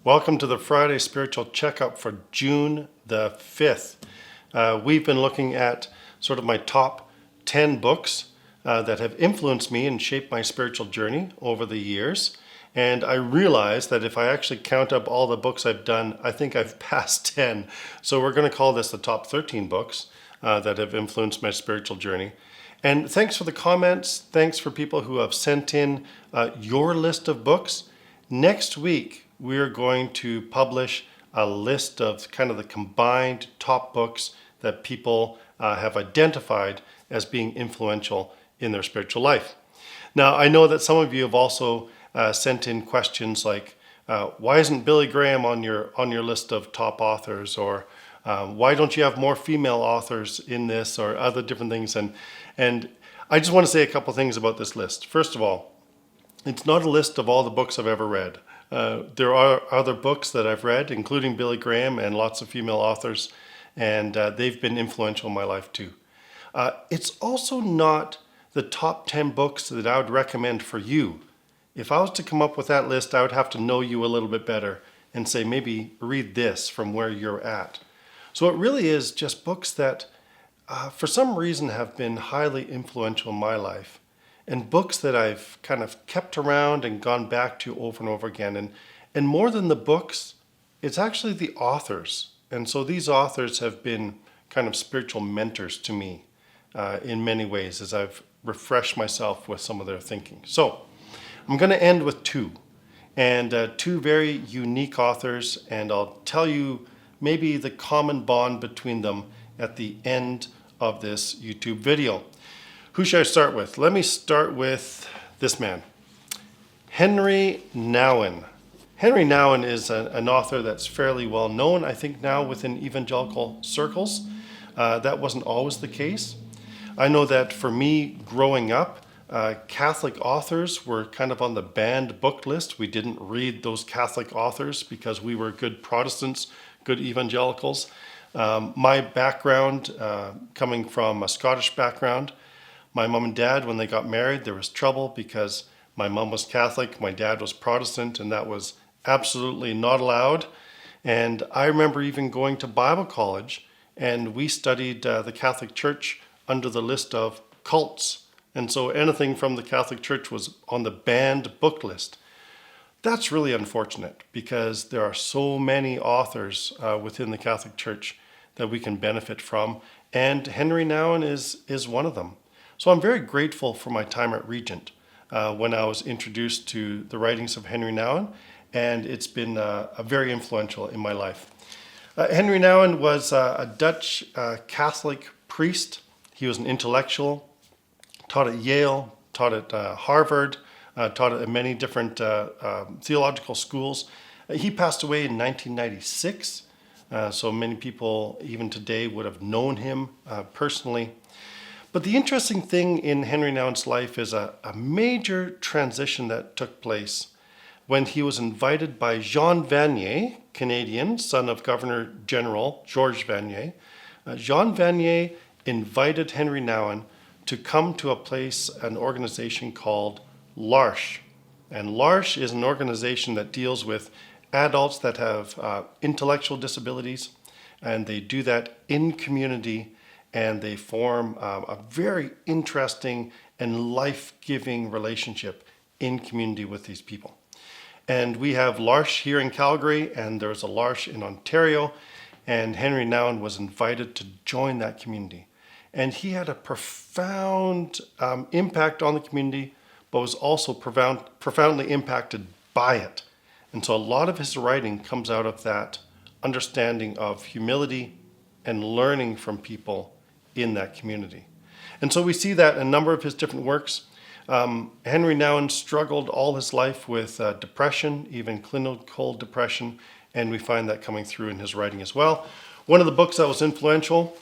Welcome to the Friday Spiritual Checkup for June the 5th. We've been looking at sort of my top 10 books that have influenced me and shaped my spiritual journey over the years. And I realized that if I actually count up all the books I've done, I think I've passed 10. So we're going to call this the top 13 books that have influenced my spiritual journey. And thanks for the comments. Thanks for people who have sent in your list of books. Next week, we're going to publish a list of kind of the combined top books that people have identified as being influential in their spiritual life. Now, I know that some of you have also sent in questions like, why isn't Billy Graham on your list of top authors? Or why don't you have more female authors in this, or other different things? And I just want to say a couple things about this list. First of all, it's not a list of all the books I've ever read. There are other books that I've read, including Billy Graham and lots of female authors, and they've been influential in my life too. It's also not the top 10 books that I would recommend for you. If I was to come up with that list, I would have to know you a little bit better and say, maybe read this from where you're at. So it really is just books that, for some reason, have been highly influential in my life. And books that I've kind of kept around and gone back to over and over again. And more than the books, it's actually the authors. And so these authors have been kind of spiritual mentors to me in many ways as I've refreshed myself with some of their thinking. So I'm going to end with two very unique authors, and I'll tell you maybe the common bond between them at the end of this YouTube video. Who should I start with? Let me start with this man, Henri Nouwen. Henri Nouwen is an author that's fairly well known, I think, now within evangelical circles. That wasn't always the case. I know that for me, growing up, Catholic authors were kind of on the banned book list. We didn't read those Catholic authors because we were good Protestants, good evangelicals. My background, coming from a Scottish background, my mom and dad, when they got married, there was trouble because my mom was Catholic, my dad was Protestant, and that was absolutely not allowed. And I remember even going to Bible college, and we studied the Catholic Church under the list of cults. And so anything from the Catholic Church was on the banned book list. That's really unfortunate because there are so many authors within the Catholic Church that we can benefit from, and Henri Nouwen is one of them. So I'm very grateful for my time at Regent when I was introduced to the writings of Henri Nouwen, and it's been very influential in my life. Henri Nouwen was a Dutch Catholic priest. He was an intellectual, taught at Yale, taught at Harvard, taught at many different theological schools. He passed away in 1996, so many people even today would have known him personally. But the interesting thing in Henri Nouwen's life is a major transition that took place when he was invited by Jean Vanier, Canadian, son of Governor General Georges Vanier. Jean Vanier invited Henri Nouwen to come to a place, an organization called L'Arche. And L'Arche is an organization that deals with adults that have intellectual disabilities, and they do that in community, and they form a very interesting and life-giving relationship in community with these people. And we have L'Arche here in Calgary, and there's a L'Arche in Ontario, and Henri Nouwen was invited to join that community. And he had a profound impact on the community, but was also profoundly impacted by it. And so a lot of his writing comes out of that understanding of humility and learning from people in that community. And so we see that in a number of his different works. Henri Nouwen struggled all his life with depression, even clinical depression, and we find that coming through in his writing as well. One of the books that was influential,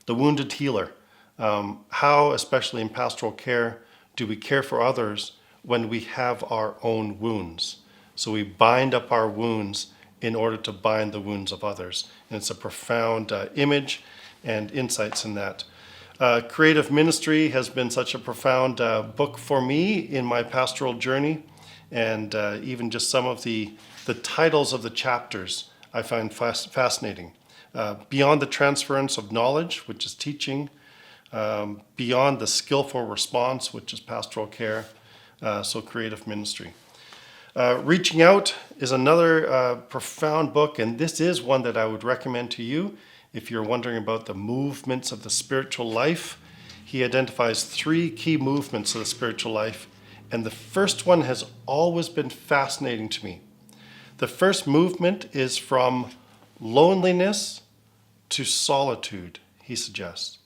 The Wounded Healer. How, especially in pastoral care, do we care for others when we have our own wounds? So we bind up our wounds in order to bind the wounds of others. And it's a profound image and insights in that. Creative Ministry has been such a profound book for me in my pastoral journey. And even just some of the titles of the chapters I find fascinating. Beyond the transference of knowledge, which is teaching, beyond the skillful response, which is pastoral care, so creative ministry. Reaching Out is another profound book, and this is one that I would recommend to you if you're wondering about the movements of the spiritual life. He identifies 3 key movements of the spiritual life, and the first one has always been fascinating to me. The first movement is from loneliness to solitude, he suggests.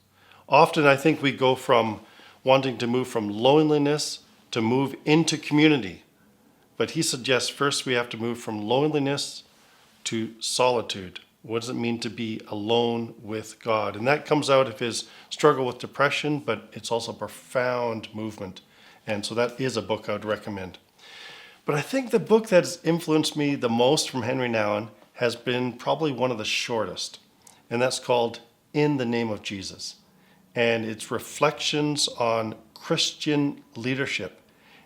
Often I think we go from wanting to move from loneliness to move into community. But he suggests first we have to move from loneliness to solitude. What does it mean to be alone with God? And that comes out of his struggle with depression, but it's also a profound movement. And so that is a book I would recommend. But I think the book that has influenced me the most from Henri Nouwen has been probably one of the shortest. And that's called In the Name of Jesus. And it's reflections on Christian leadership.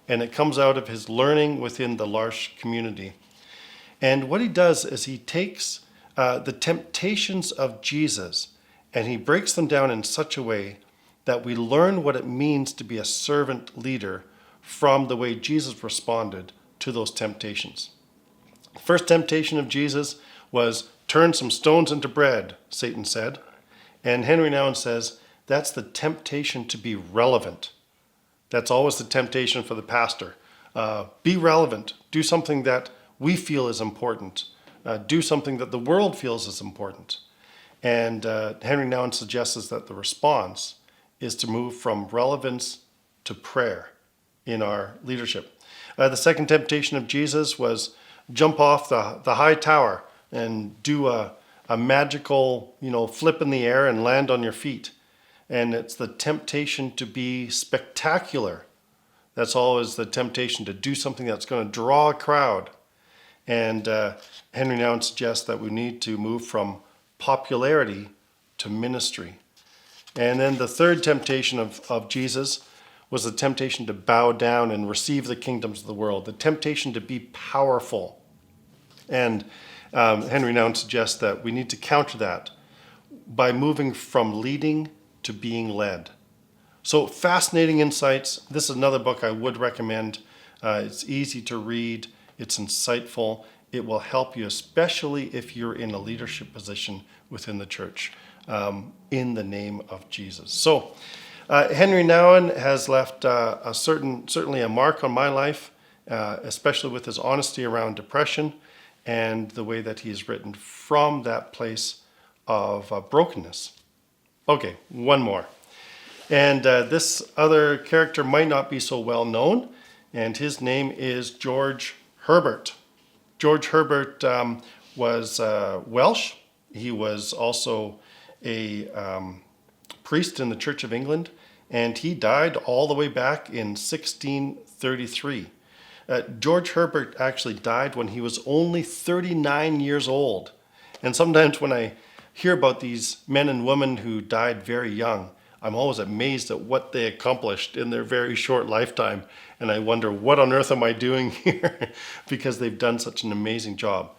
And it comes out of his learning within the L'Arche community. And what he does is he takes the temptations of Jesus and he breaks them down in such a way that we learn what it means to be a servant leader from the way Jesus responded to those temptations. The first temptation of Jesus was turn some stones into bread, Satan said. And Henri Nouwen says that's the temptation to be relevant. That's always the temptation for the pastor. Be relevant. Do something that we feel is important. Do something that the world feels is important. And Henri Nouwen suggests that the response is to move from relevance to prayer in our leadership. The second temptation of Jesus was jump off the high tower and do a magical, flip in the air and land on your feet. And it's the temptation to be spectacular. That's always the temptation to do something that's going to draw a crowd. And Henri Nouwen suggests that we need to move from popularity to ministry. And then the third temptation of Jesus was the temptation to bow down and receive the kingdoms of the world, the temptation to be powerful. And Henri Nouwen suggests that we need to counter that by moving from leading to being led. So fascinating insights. This is another book I would recommend. It's easy to read. It's insightful. It will help you, especially if you're in a leadership position within the church, in the name of Jesus. So Henri Nouwen has left certainly a mark on my life, especially with his honesty around depression and the way that he's written from that place of brokenness. Okay, one more. And this other character might not be so well known, and his name is George Herbert. George Herbert was Welsh. He was also a priest in the Church of England, and he died all the way back in 1633. George Herbert actually died when he was only 39 years old. And sometimes when I hear about these men and women who died very young, I'm always amazed at what they accomplished in their very short lifetime. And I wonder, what on earth am I doing here? Because they've done such an amazing job.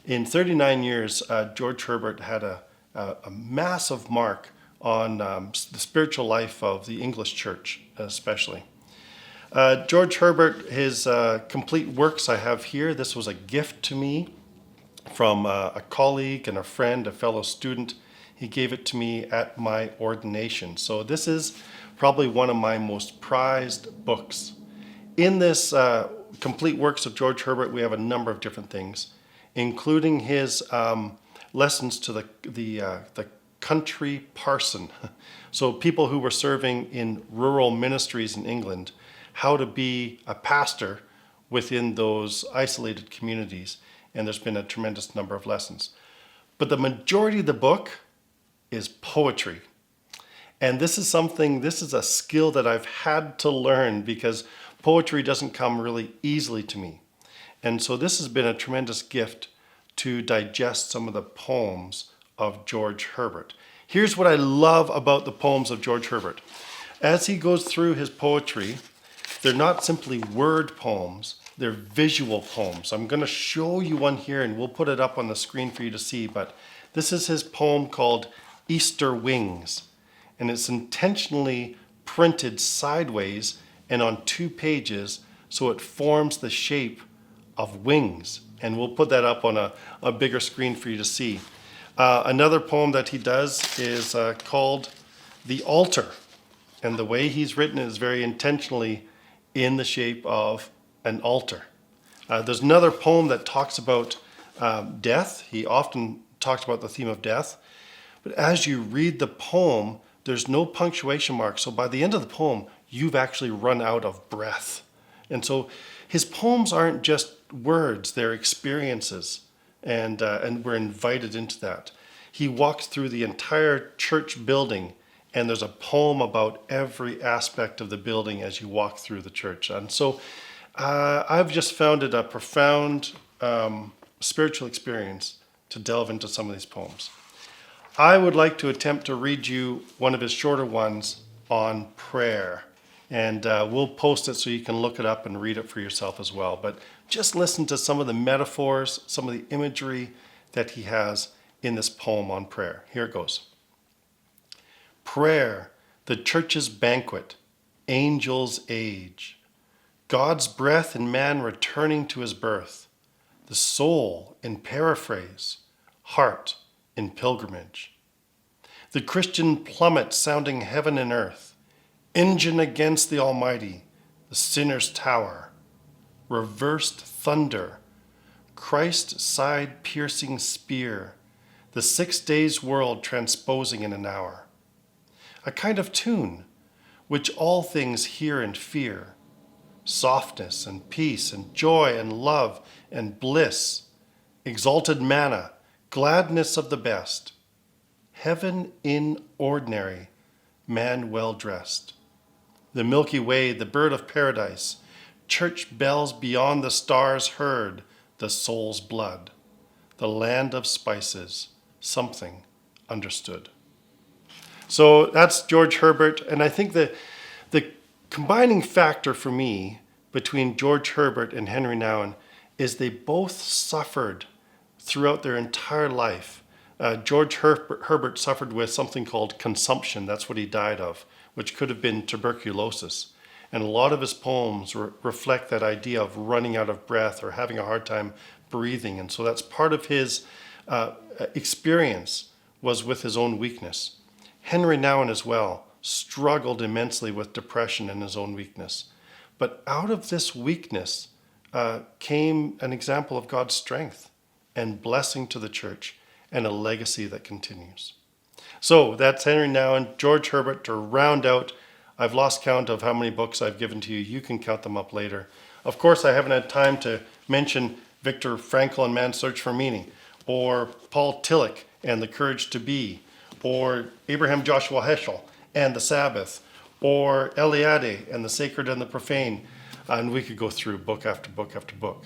In 39 years, George Herbert had a massive mark on the spiritual life of the English church, especially. George Herbert, his complete works I have here. This was a gift to me from a colleague and a friend, a fellow student. He gave it to me at my ordination. So this is probably one of my most prized books. In this complete works of George Herbert, we have a number of different things, including his lessons to the country parson. So people who were serving in rural ministries in England, how to be a pastor within those isolated communities. And there's been a tremendous number of lessons. But the majority of the book is poetry. And this is a skill that I've had to learn because poetry doesn't come really easily to me. And so this has been a tremendous gift to digest some of the poems of George Herbert. Here's what I love about the poems of George Herbert. As he goes through his poetry, they're not simply word poems, They're visual poems. I'm going to show you one here, and we'll put it up on the screen for you to see. But this is his poem called Easter Wings. And it's intentionally printed sideways and on 2 pages so it forms the shape of wings. And we'll put that up on a bigger screen for you to see. Another poem that he does is called The Altar. And the way he's written it is very intentionally in the shape of an altar. There's another poem that talks about death. He often talks about the theme of death. But as you read the poem, there's no punctuation mark. So by the end of the poem, you've actually run out of breath. And so his poems aren't just words, they're experiences. And we're invited into that. He walks through the entire church building, and there's a poem about every aspect of the building as you walk through the church. And so I've just found it a profound spiritual experience to delve into some of these poems. I would like to attempt to read you one of his shorter ones on prayer. And we'll post it so you can look it up and read it for yourself as well. But just listen to some of the metaphors, some of the imagery that he has in this poem on prayer. Here it goes. Prayer, the church's banquet, angels' age, God's breath in man returning to his birth, the soul in paraphrase, heart in pilgrimage. The Christian plummet sounding heaven and earth, engine against the Almighty, the sinner's tower, reversed thunder, Christ side piercing spear, the 6 days world transposing in an hour. A kind of tune, which all things hear and fear, softness and peace and joy and love and bliss, exalted manna, gladness of the best, heaven in ordinary, man well dressed. The Milky Way, the bird of paradise, church bells beyond the stars heard, the soul's blood, the land of spices, something understood. So that's George Herbert, and I think the combining factor for me between George Herbert and Henri Nouwen is they both suffered throughout their entire life. George Herbert suffered with something called consumption. That's what he died of, which could have been tuberculosis. And a lot of his poems reflect that idea of running out of breath or having a hard time breathing. And so that's part of his experience was with his own weakness. Henri Nouwen as well struggled immensely with depression and his own weakness. But out of this weakness came an example of God's strength and blessing to the church and a legacy that continues. So that's Henri Nouwen, George Herbert to round out. I've lost count of how many books I've given to you. You can count them up later. Of course, I haven't had time to mention Viktor Frankl and Man's Search for Meaning, or Paul Tillich and The Courage to Be, or Abraham Joshua Heschel and The Sabbath, or Eliade and The Sacred and the Profane. And we could go through book after book after book.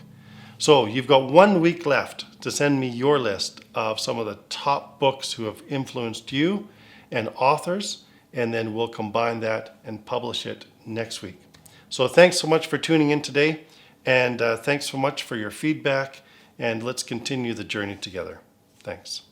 So you've got 1 week left to send me your list of some of the top books who have influenced you and authors, and then we'll combine that and publish it next week. So thanks so much for tuning in today, and thanks so much for your feedback, and let's continue the journey together. Thanks.